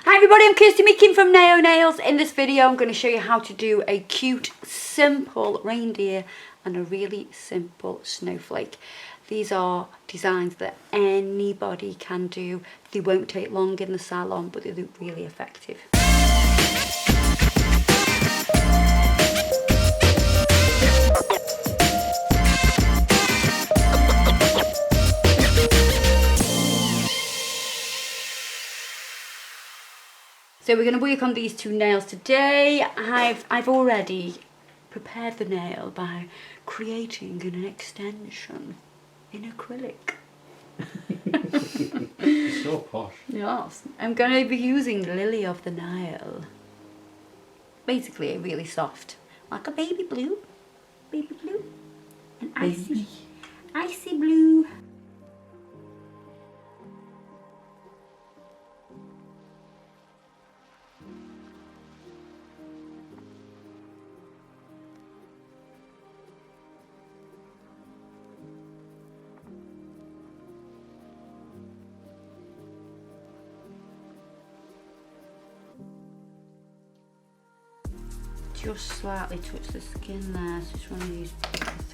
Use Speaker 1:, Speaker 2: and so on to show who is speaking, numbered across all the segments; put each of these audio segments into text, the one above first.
Speaker 1: Hi everybody, I'm Kirsty Meakin from Nao Nails. In this video I'm going to show you how to do a cute, simple reindeer and a really simple snowflake. These are designs that anybody can do. They won't take long in the salon, but they look really effective. So we're going to work on these two nails today. I've already prepared the nail by creating an extension in acrylic.
Speaker 2: So posh.
Speaker 1: Yes. I'm going to be using Lily of the Nile. Basically really soft. Like a baby blue. Baby blue. An icy blue. Just slightly touch the skin there, so just want to use a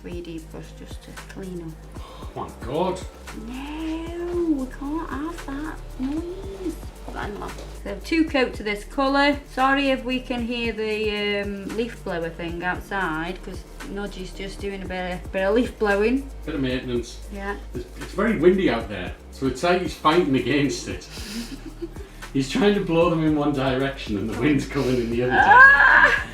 Speaker 1: 3D brush just to clean up.
Speaker 2: Oh my god.
Speaker 1: No, we can't have that noise. Put that in there. So 2 coats of this colour. Sorry if we can hear the leaf blower thing outside, because Nodgy's just doing a bit of leaf blowing.
Speaker 2: Bit of maintenance.
Speaker 1: Yeah.
Speaker 2: It's very windy out there, so it's like he's fighting against it. He's trying to blow them in one direction and the wind's coming in the other direction.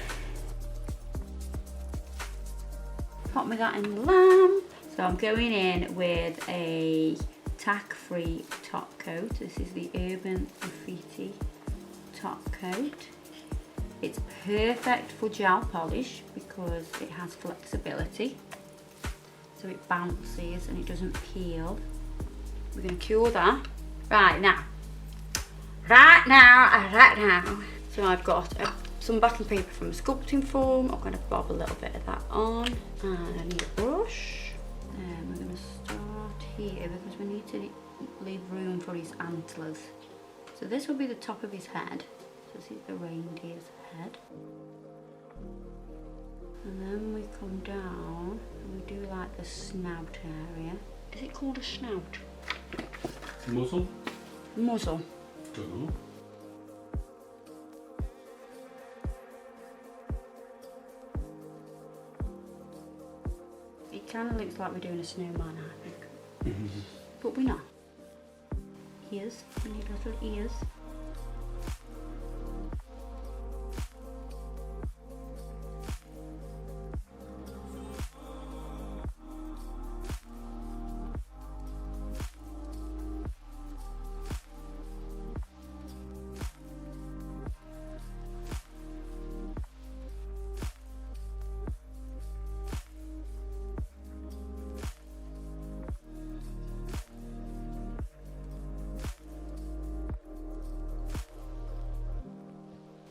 Speaker 1: Pop me that in the lamp. So I'm going in with a tack-free top coat. This is the Urban Graffiti top coat. It's perfect for gel polish because it has flexibility. So it bounces and it doesn't peel. We're going to cure that right now. Right now. So I've got some backing paper from Sculpting Foam. I'm going to bob a little bit of that on. And I need a brush. And we're going to start here because we need to leave room for his antlers. So this will be the top of his head. So this is the reindeer's head. And then we come down and we do like the snout area. Is it called a snout?
Speaker 2: Muzzle?
Speaker 1: Muzzle.
Speaker 2: Don't know.
Speaker 1: It kind of looks like we're doing a snowman, I think. But we're not. Ears, we need little ears.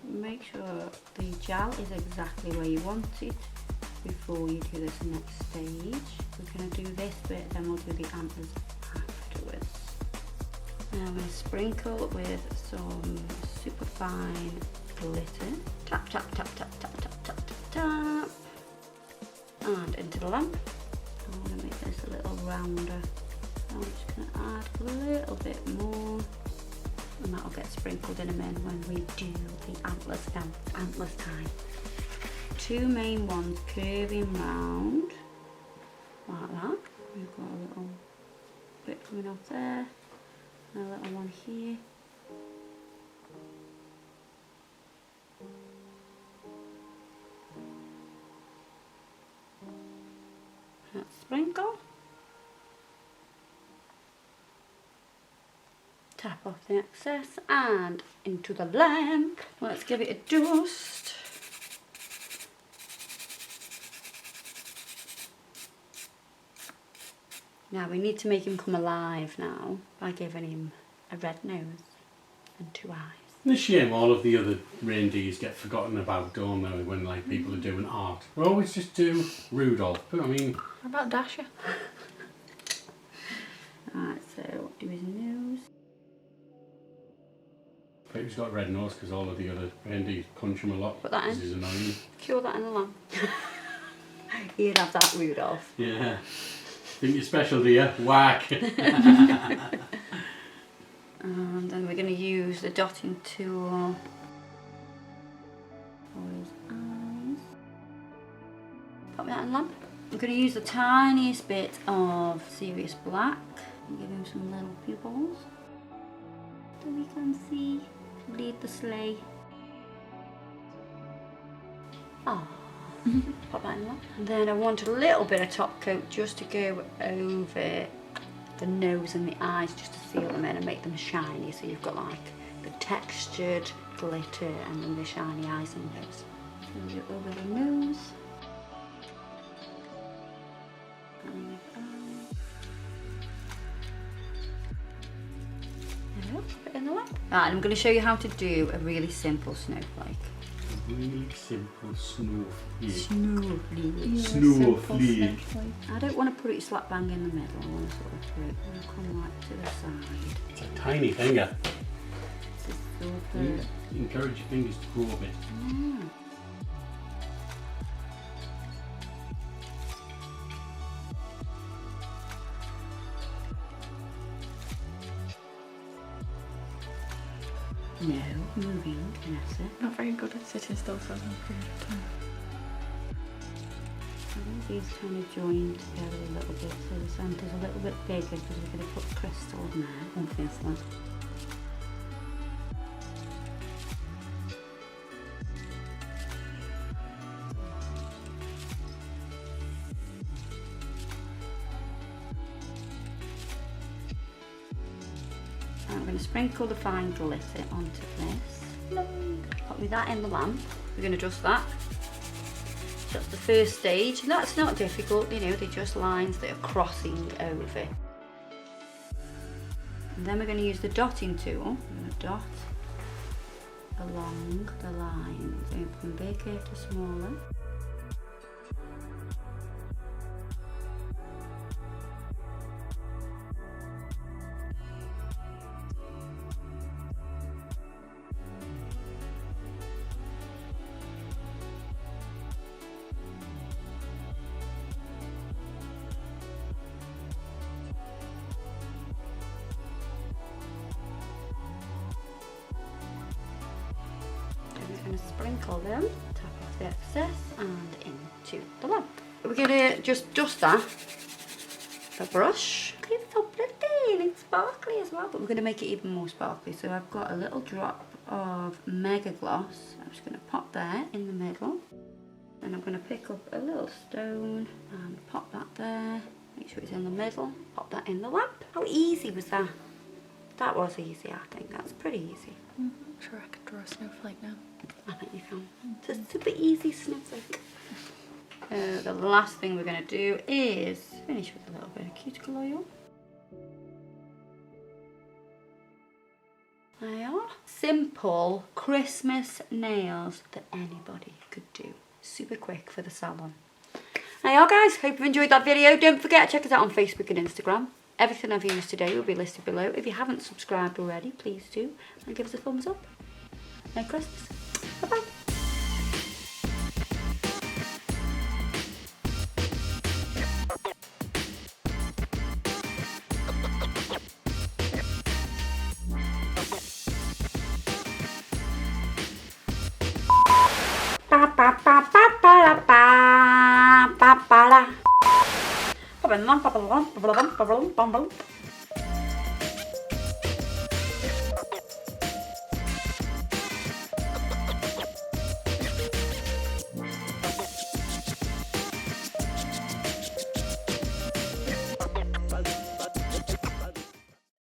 Speaker 1: Make sure the gel is exactly where you want it before you do this next stage. We're going to do this bit, then we'll do the antlers afterwards. Now I'm going to sprinkle with some super fine glitter. Tap, tap, tap, tap, tap, tap, tap, tap, tap. And into the lamp. I'm going to make this a little rounder. I'm just going to add a little bit more. And that'll get sprinkled in a minute when we do the antlers down. Antlers time. 2 main ones curving round like that. We've got a little bit coming off there, and a little one here. Let's sprinkle. Tap off the excess and into the lamp. Let's give it a dust. Now we need to make him come alive now by giving him a red nose and 2 eyes.
Speaker 2: It's a shame all of the other reindeers get forgotten about, don't they, when like people are doing art. We always just do Rudolph, but I mean...
Speaker 3: What about Dasher?
Speaker 1: Alright, so do his nose.
Speaker 2: bet he's got a red nose because all of the other reindeers punch him a lot.
Speaker 1: Put that in.
Speaker 2: This is annoying.
Speaker 1: Cure that in the lamp. You'd have that, Rudolph.
Speaker 2: Yeah. Think you're special, do you? Whack.
Speaker 1: And then we're going to use the dotting tool for his eyes. Pop that in the lamp. I'm going to use the tiniest bit of Serious Black and give him some little pupils so we can see lead the sleigh. Oh. Pop that in the lamp. And then I want a little bit of top coat just to go over the nose and the eyes, just to seal them in and make them shiny, so you've got like the textured glitter and then the shiny eyes and nose. So go over the nose and the eyes. There we go, pop it in the lap. Right, I'm going to show you how to do a really simple snowflake.
Speaker 2: Really simple snowflake.
Speaker 1: Snowflake.
Speaker 2: Snowflake.
Speaker 1: I don't want to put it slap bang in the middle. I want to sort of put it come like to the side.
Speaker 2: It's a tiny finger.
Speaker 1: This is so
Speaker 2: You
Speaker 1: good.
Speaker 2: encourage your fingers to grow a bit.
Speaker 1: Mm. No, moving, Vanessa.
Speaker 3: Not very good at sitting still for a long period of time.
Speaker 1: These kind of joined together a little bit, so the centre's a little bit bigger because we're going to put crystal in there, obviously. I'm going to sprinkle the fine glitter onto this. Pop with that in the lamp. We're going to adjust that. That's the first stage. That's not difficult, you know, they're just lines that are crossing over. And then we're going to use the dotting tool. We're going to dot along the lines, going from bigger to smaller. Going to sprinkle them, tap off the excess and into the lamp. We're going to just dust that with a brush. It's so pretty and it's sparkly as well, but we're going to make it even more sparkly. So I've got a little drop of Mega Gloss. I'm just going to pop there in the middle, and I'm going to pick up a little stone and pop that there. Make sure it's in the middle. Pop that in the lamp. How easy was that? That was easy, I think. That's pretty easy.
Speaker 3: I'm sure I could draw a snowflake now.
Speaker 1: I think you can. It's a super easy snowflake. The last thing we're going to do is finish with a little bit of cuticle oil. There you are. Simple Christmas nails that anybody could do. Super quick for the salon. There you are, guys. Hope you've enjoyed that video. Don't forget to check us out on Facebook and Instagram. Everything I've used today will be listed below. If you haven't subscribed already, please do. And give us a thumbs up. Merry Christmas. Bye-bye. Ba ba ba ba ba ba ba ba ba.